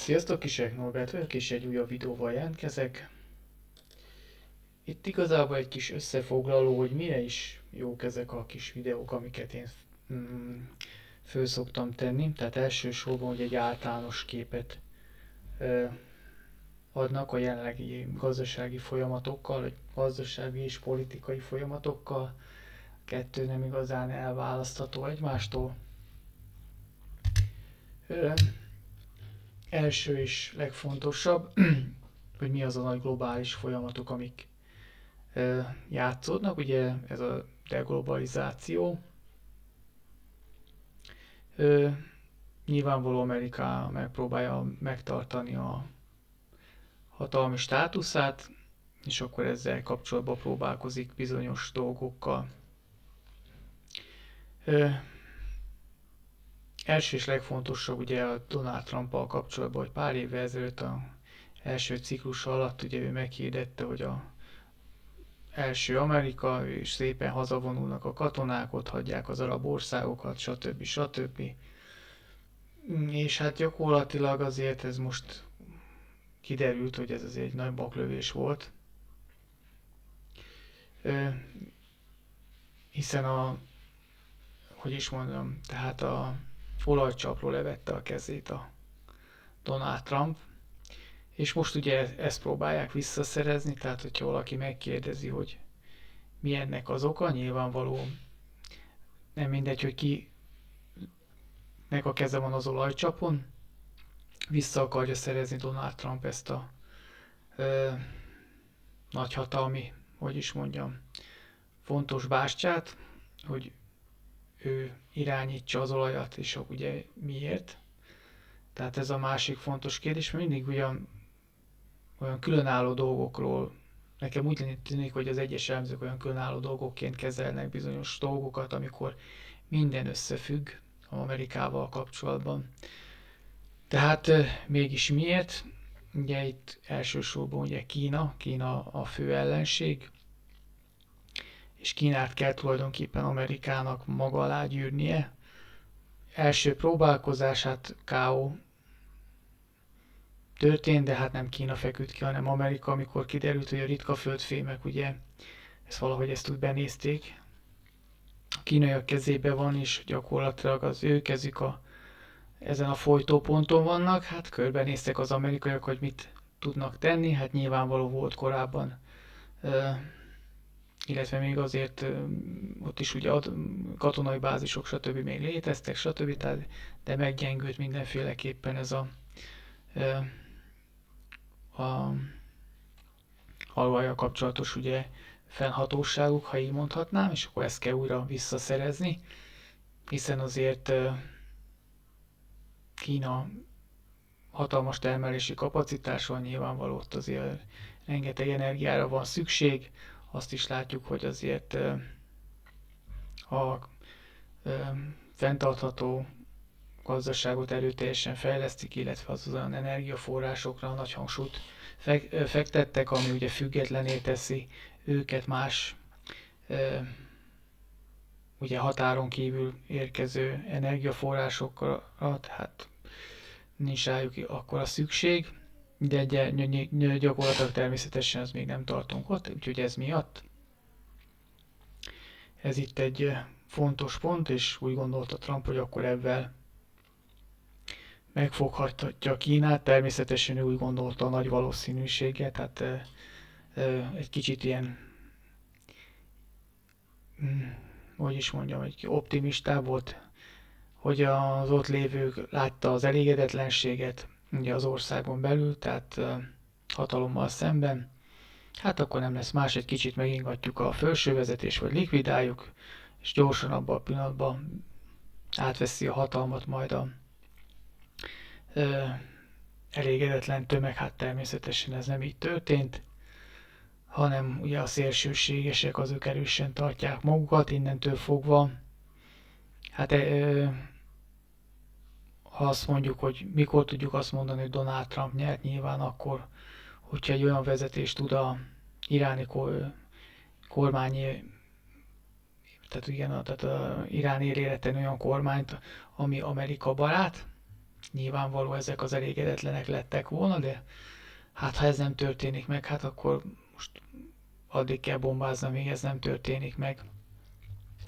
Sziasztok, Kisek Norbert vagyok, és egy újabb videóval jelentkezek. Itt igazából egy kis összefoglaló, hogy mire is jók ezek a kis videók, amiket én mm, föl szoktam tenni. Tehát elsősorban, hogy egy általános képet ö, adnak a jelenlegi gazdasági folyamatokkal, vagy gazdasági és politikai folyamatokkal. Kettő nem igazán elválasztható egymástól. Ö, Első és legfontosabb, hogy mi az a nagy globális folyamatok, amik játszódnak, ugye ez a deglobalizáció. Ö, Nyilvánvaló Amerika megpróbálja megtartani a hatalmi státuszát, és akkor ezzel kapcsolatban próbálkozik bizonyos dolgokkal. Ö, Első és legfontosabb ugye a Donald Trump-al kapcsolatban, hogy pár évvel ezelőtt a első ciklus alatt ugye ő meghirdette, hogy a első Amerika, és szépen hazavonulnak a katonák, ott hagyják az arab országokat, stb. Stb. És hát gyakorlatilag azért ez most kiderült, hogy ez azért egy nagy baklövés volt, hiszen hogy is mondjam, tehát a olajcsapról levette a kezét a Donald Trump, és most ugye ezt próbálják visszaszerezni, tehát hogyha valaki megkérdezi, hogy mi ennek az oka, nyilvánvaló nem mindegy, hogy kinek a keze van az olajcsapon, vissza akarja szerezni Donald Trump ezt a ö, nagyhatalmi, hogy is mondjam, fontos bástyát, hogy ő irányítsa az olajat, és ugye miért. Tehát ez a másik fontos kérdés, mert mindig olyan különálló dolgokról, nekem úgy tűnik, hogy az egyes elemzők olyan különálló dolgokként kezelnek bizonyos dolgokat, amikor minden összefügg Amerikával kapcsolatban. Tehát mégis miért? Ugye itt elsősorban ugye Kína a fő ellenség, és Kínát kell tulajdonképpen Amerikának maga alá gyűrnie. Első próbálkozását K.O. történt, de hát nem Kína feküdt ki, hanem Amerika, amikor kiderült, hogy a ritka földfémek, ugye, ezt úgy benézték, a kínaiak kezébe van, és gyakorlatilag az ő kezük ezen a folytóponton vannak, hát körbenéztek az amerikaiak, hogy mit tudnak tenni, hát nyilvánvaló volt korábban, illetve még azért ott is ugye katonai bázisok stb. Még léteztek, stb. De meggyengült mindenféleképpen ez a halvajjal kapcsolatos ugye fennhatóságuk, ha így mondhatnám, és akkor ezt kell újra visszaszerezni, hiszen azért Kína hatalmas termelési kapacitással nyilvánvaló ott azért rengeteg energiára van szükség, azt is látjuk, hogy azért a fenntartható gazdaságot erőteljesen fejlesztik, illetve az olyan energiaforrásokra nagy hangsúlyt fektettek, ami ugye függetlené teszi őket más ugye határon kívül érkező energiaforrásokra, hát nincs rájuk akkora szükség, de gyakorlatilag természetesen ez még nem tartunk ott, úgyhogy ez miatt ez itt egy fontos pont, és úgy gondolta Trump, hogy akkor ebben megfoghatja Kínát, természetesen ő úgy gondolta a nagy valószínűséget, tehát egy kicsit ilyen, hogy is mondjam, egy optimistább volt, hogy az ott lévők látta az elégedetlenséget ugye az országon belül, tehát hatalommal szemben, hát akkor nem lesz más, egy kicsit megingatjuk a felsővezetést, vagy likvidáljuk, és gyorsan abban a pillanatban átveszi a hatalmat majd a ö, elégedetlen tömeg, hát természetesen ez nem így történt, hanem ugye a szélsőségesek azok erősen tartják magukat, innentől fogva, hát ha azt mondjuk, hogy mikor tudjuk azt mondani, hogy Donald Trump nyert, nyilván akkor, hogyha egy olyan vezetés tud a iráni kormány, tehát igen, tehát a Irán élére tenni olyan kormányt, ami Amerika barát, Nyilvánvaló ezek az elégedetlenek lettek volna, de hát ha ez nem történik meg, hát akkor most addig kell bombázni, még ez nem történik meg.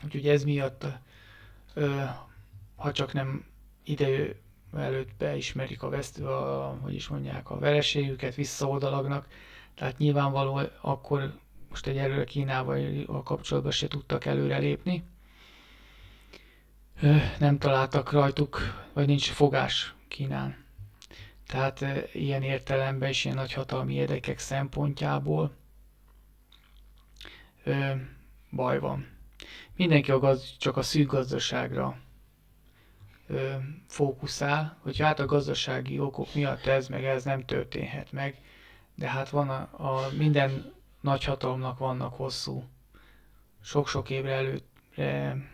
Úgyhogy ez miatt, ha csak nem idő előtt beismerik hogy is mondják, a vereségüket, visszaoldalagnak, tehát nyilvánvaló akkor most egyelőre Kínával a kapcsolatban se tudtak előrelépni. Nem találtak rajtuk, vagy nincs fogás Kínán. Tehát ilyen értelemben is ilyen nagyhatalmi érdekek szempontjából baj van. Mindenki csak a szűk gazdaságra fókuszál, hogy hát a gazdasági okok miatt ez meg ez nem történhet meg, de hát van minden nagyhatalomnak vannak hosszú, sok-sok évre előre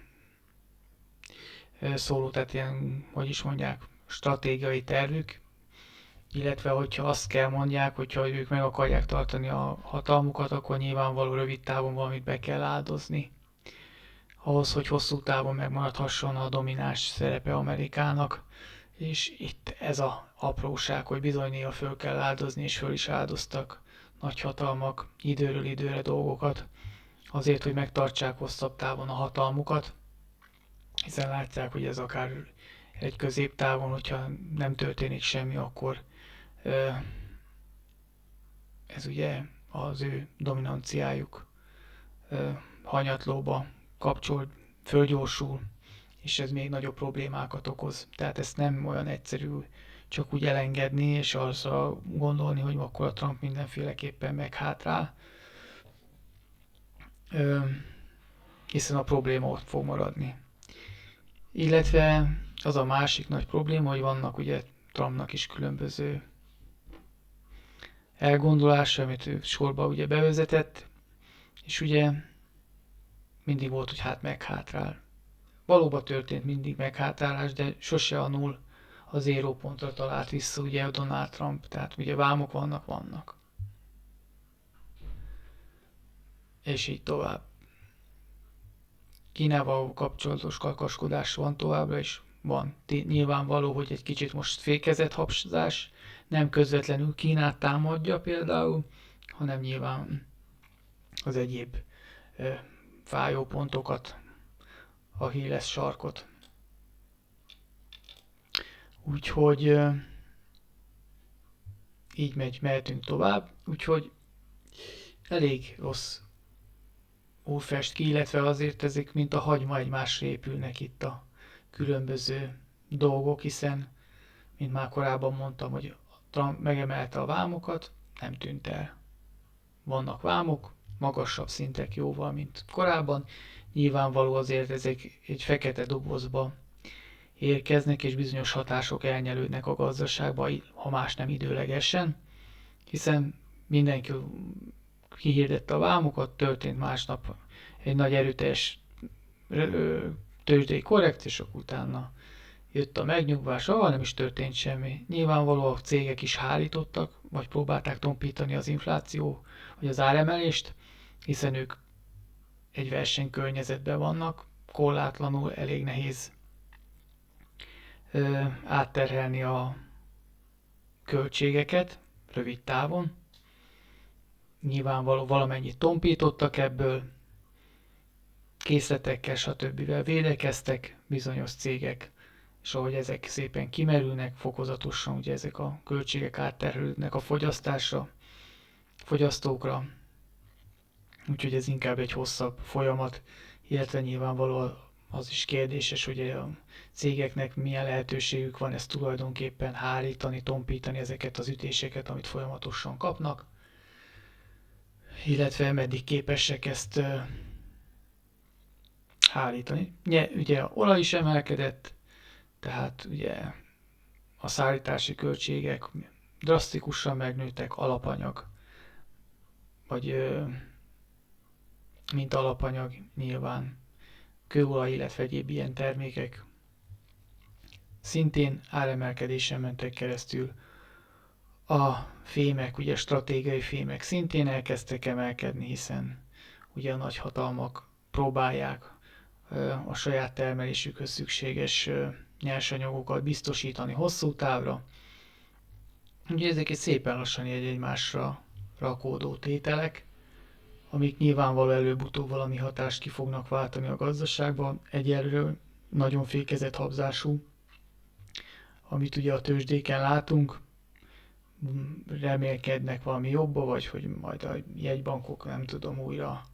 szóló, tehát ilyen, hogy is mondják, stratégiai tervük, illetve hogyha azt kell mondják, hogyha ők meg akarják tartani a hatalmukat, akkor nyilvánvaló rövid távon valamit be kell áldozni. Ahhoz, hogy hosszú távon megmaradhasson a domináns szerepe Amerikának, és itt ez a apróság, hogy bizony néha föl kell áldozni, és föl is áldoztak nagyhatalmak időről időre dolgokat, azért, hogy megtartsák hosszabb távon a hatalmukat, hiszen látják, hogy ez akár egy középtávon, hogyha nem történik semmi, akkor ez ugye az ő dominanciájuk hanyatlóba fölgyorsul, és ez még nagyobb problémákat okoz. Tehát ezt nem olyan egyszerű csak úgy elengedni, és arra gondolni, hogy akkor a Trump mindenféleképpen meghátrál, hiszen a probléma ott fog maradni. Illetve az a másik nagy probléma, hogy vannak ugye Trumpnak is különböző elgondolása, amit ő sorba ugye bevezetett, és ugye mindig volt, hogy hát meghátrál. Valóban történt mindig meghátrálás, de sose a null az érópontra talált vissza ugye a Donald Trump, tehát ugye vámok vannak. És így tovább. Kínával kapcsolatos kakaskodás van továbbra is, van. Nyilvánvaló, hogy egy kicsit most fékezett habzás, nem közvetlenül Kínát támadja például, hanem nyilván az egyéb fájó pontokat, a híles sarkot. Úgyhogy így mehetünk tovább, úgyhogy elég rossz fest ki, illetve azért ezek mint a hagyma egymásra épülnek itt a különböző dolgok, hiszen, mint már korábban mondtam, hogy Trump megemelte a vámokat, nem tűnt el. Vannak vámok, magasabb szintek jóval, mint korábban. Nyilvánvaló azért ezek egy fekete dobozba érkeznek, és bizonyos hatások elnyelődnek a gazdaságba, ha más nem időlegesen, hiszen mindenki kihirdette a vámokat, történt másnap egy nagy erőteljes tőzsdei korrekció, és utána jött a megnyugvás, nem is történt semmi. Nyilvánvaló a cégek is hárítottak, vagy próbálták tompítani az infláció, vagy az áremelést, hiszen ők egy versenykörnyezetben vannak, korlátlanul elég nehéz átterhelni a költségeket rövid távon. Nyilvánvaló valamennyit tompítottak ebből, készletekkel, stb. Védekeztek bizonyos cégek, és ahogy ezek szépen kimerülnek, fokozatosan ugye ezek a költségek átterhelődnek a fogyasztókra, úgyhogy ez inkább egy hosszabb folyamat, illetve nyilvánvaló az is kérdéses, hogy a cégeknek milyen lehetőségük van ezt tulajdonképpen hárítani, tompítani ezeket az ütéseket, amit folyamatosan kapnak, illetve meddig képesek ezt hárítani. Ugye a olaj is emelkedett, tehát ugye a szállítási költségek drasztikusan megnőttek, alapanyag, vagy mint alapanyag nyilván kőolaj, illetve egyéb ilyen termékek szintén áremelkedésen mentek keresztül. A fémek, ugye stratégiai fémek szintén elkezdtek emelkedni, hiszen ugye a nagyhatalmak próbálják a saját termelésükhöz szükséges nyersanyagokat biztosítani hosszú távra. Ugye ezek egy szépen lassan egymásra rakódó tételek, amik nyilvánvaló előbb-utóbb valami hatást ki fognak váltani a gazdaságban. Egyelőre nagyon fékezett habzású, amit ugye a tőzsdéken látunk, remélkednek valami jobba, vagy hogy majd a jegybankok nem tudom újra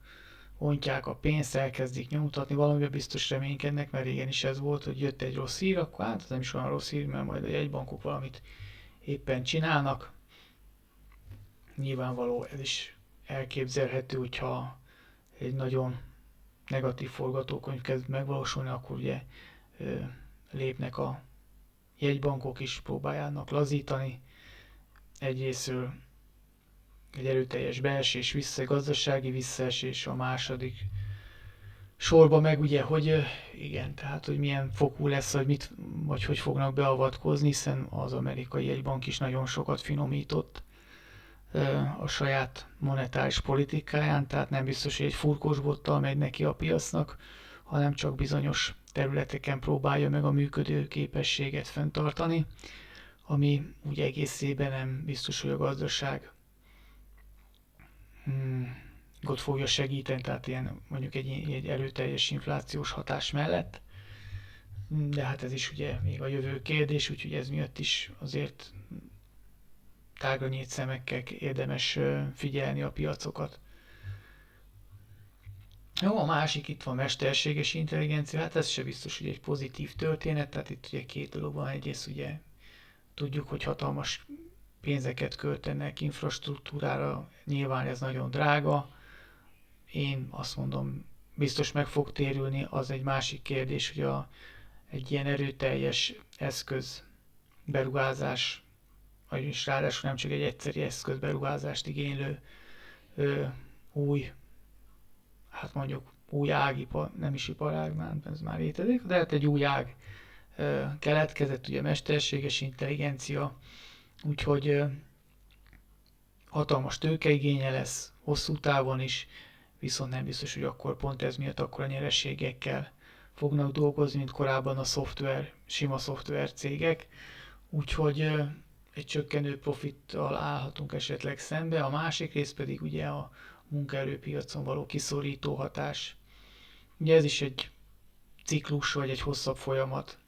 ontják a pénzt, elkezdik nyomtatni, valamiben biztos reménykednek, mert régen is ez volt, hogy jött egy rossz hír, akkor hát ez nem is olyan rossz hír, mert majd a jegybankok valamit éppen csinálnak. Nyilvánvaló ez is elképzelhető, hogyha egy nagyon negatív forgatókönyv kezd megvalósulni, akkor ugye lépnek a jegybankok is, próbáljának lazítani. Egyrésztről egy erőteljes beesés, gazdasági visszaesés, a második sorba meg ugye, hogy igen, tehát hogy milyen fokú lesz, vagy hogy fognak beavatkozni, hiszen az amerikai jegybank is nagyon sokat finomított a saját monetáris politikáján, tehát nem biztos, hogy egy furkósbottal megy neki a piacnak, hanem csak bizonyos területeken próbálja meg a működő képességet fenntartani, ami ugye egészében nem biztos, hogy a gazdaság ott fogja segíteni, tehát ilyen mondjuk egy erőteljes inflációs hatás mellett. De hát ez is ugye még a jövő kérdés, úgyhogy ez miatt is azért tágra nyílt szemekkel érdemes figyelni a piacokat. Jó, a másik itt van mesterséges intelligencia, hát ez se biztos, hogy egy pozitív történet, tehát itt ugye két dolog van, egyrészt ugye tudjuk, hogy hatalmas pénzeket költenek infrastruktúrára, nyilván ez nagyon drága, én azt mondom, biztos meg fog térülni, az egy másik kérdés, hogy egy ilyen erőteljes eszköz beruházás, vagyis ráadásul nem csak egy egyszeri eszközberuházást igénylő új, hát mondjuk új ágipar, nem is iparág, ez már létezik, de hát egy új ág keletkezett, ugye mesterséges intelligencia, úgyhogy hatalmas tőkeigénye lesz hosszú távon is, viszont nem biztos, hogy akkor pont ez miatt akkor a nyereségekkel fognak dolgozni, mint korábban a sima szoftver cégek, úgyhogy egy csökkenő profittal állhatunk esetleg szembe, a másik rész pedig ugye a munkaerőpiacon való kiszorító hatás. Ugye ez is egy ciklus vagy egy hosszabb folyamat,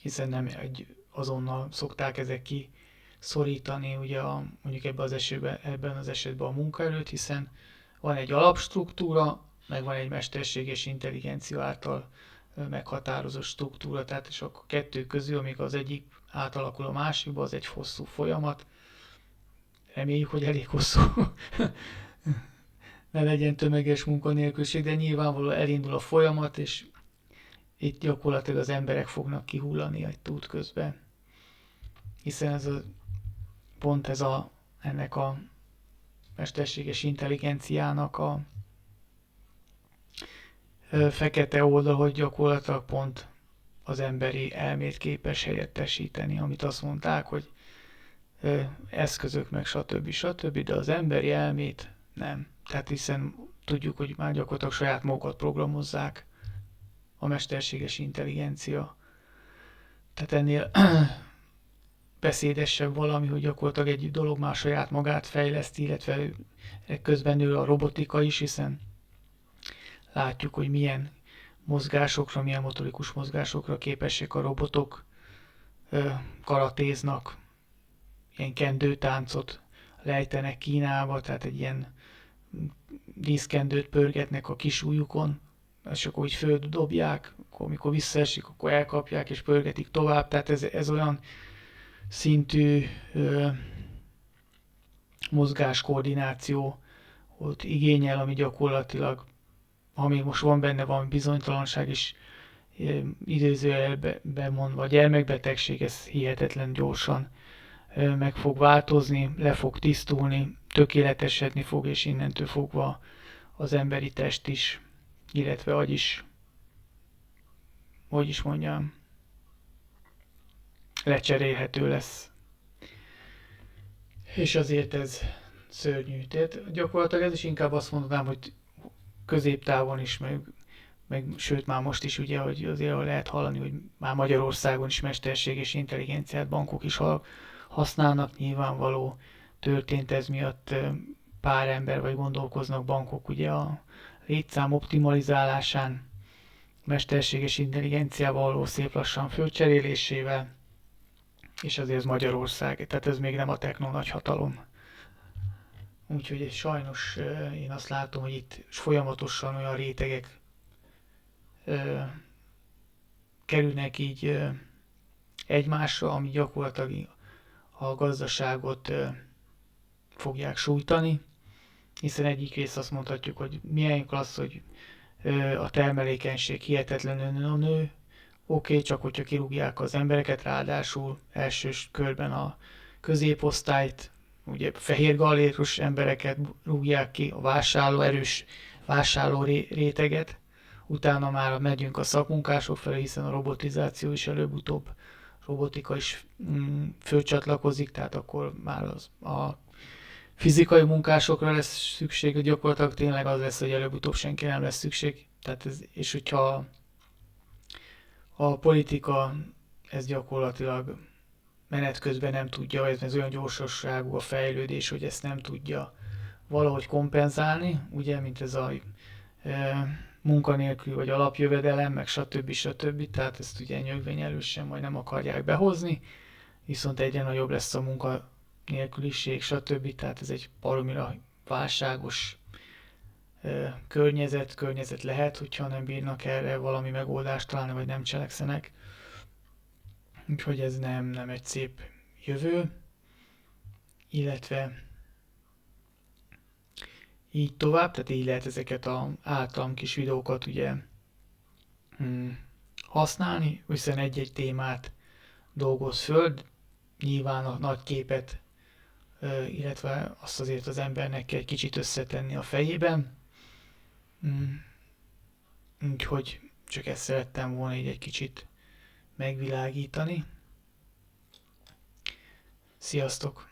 hiszen nem azonnal szokták ezek kiszorítani ugye mondjuk ebben az esetben a munkaerőt, hiszen van egy alapstruktúra, meg van egy mesterséges intelligencia által meghatározott struktúra, tehát és akkor kettő közül, amíg az egyik átalakul a másikba, az egy hosszú folyamat. Reméljük, hogy elég hosszú. Ne legyen tömeges munkanélküliség, de nyilvánvalóan elindul a folyamat, és itt gyakorlatilag az emberek fognak kihullani egy út közben. Hiszen ennek a mesterséges intelligenciának a fekete oldal, hogy gyakorlatilag pont az emberi elmét képes helyettesíteni, amit azt mondták, hogy eszközök meg stb. De az emberi elmét nem. Tehát hiszen tudjuk, hogy már gyakorlatilag saját magukat programozzák a mesterséges intelligencia. Tehát ennél beszédesebb valami, hogy gyakorlatilag egy dolog már saját magát fejleszti, illetve közben nő a robotika is, hiszen látjuk, hogy milyen mozgásokra, milyen motorikus mozgásokra képesek a robotok, karatéznak, ilyen kendőtáncot lejtenek Kínába, tehát egy ilyen díszkendőt pörgetnek a kis ujjukon, és akkor úgy föld dobják, akkor amikor visszaesik, akkor elkapják és pörgetik tovább, tehát ez olyan szintű mozgáskoordináció ott igényel, ami gyakorlatilag, ha még most van benne valami bizonytalanság is, idézőjelben mondva, a gyermekbetegség, ez hihetetlen gyorsan meg fog változni, le fog tisztulni, tökéletesedni fog, és innentől fogva az emberi test is, illetve agy is, hogy is mondjam, lecserélhető lesz. És azért ez szörnyű. Tehát gyakorlatilag ez is inkább azt mondanám, hogy középtávon is, meg meg sőt már most is ugye, hogy azért lehet hallani, hogy már Magyarországon is mesterséges intelligenciát bankok is használnak, nyilvánvaló történt ez miatt pár ember vagy gondolkoznak bankok ugye a létszám optimalizálásán, mesterséges intelligenciával való szép lassan fölcserélésével, és azért ez Magyarország, tehát ez még nem a techno nagyhatalom. Úgyhogy sajnos én azt látom, hogy itt folyamatosan olyan rétegek kerülnek így egymásra, ami gyakorlatilag a gazdaságot fogják sújtani, hiszen egyik rész azt mondhatjuk, hogy milyen klassz, hogy a termelékenység hihetetlenül nő, oké, csak hogyha kirúgják az embereket, ráadásul első körben a középosztályt, ugye fehér galéros embereket rúgják ki, a erős vásárló réteget, utána már megyünk a szakmunkások felé, hiszen a robotizáció is előbb-utóbb, robotika is fölcsatlakozik, tehát akkor már a fizikai munkásokra lesz szükség, gyakorlatilag tényleg az lesz, hogy előbb-utóbb senki nem lesz szükség. Tehát és hogyha a politika ez gyakorlatilag menet közben nem tudja, ez olyan gyorsosságú a fejlődés, hogy ezt nem tudja valahogy kompenzálni, ugye, mint ez a munkanélkül vagy alapjövedelem, meg stb. Tehát ezt ugye nyögvényelősen majd nem akarják behozni, viszont egyre nagyobb lesz a munkanélküliség, stb. Tehát ez egy baromira válságos környezet lehet, hogyha nem bírnak erre valami megoldást találni, vagy nem cselekszenek. Úgyhogy ez nem egy szép jövő, illetve így tovább, tehát így lehet ezeket az általam kis videókat ugye használni, hiszen egy-egy témát dolgoz föl, nyilván a nagy képet, illetve azt azért az embernek kell egy kicsit összetenni a fejében. Úgyhogy csak ezt szerettem volna így egy kicsit megvilágítani. Sziasztok!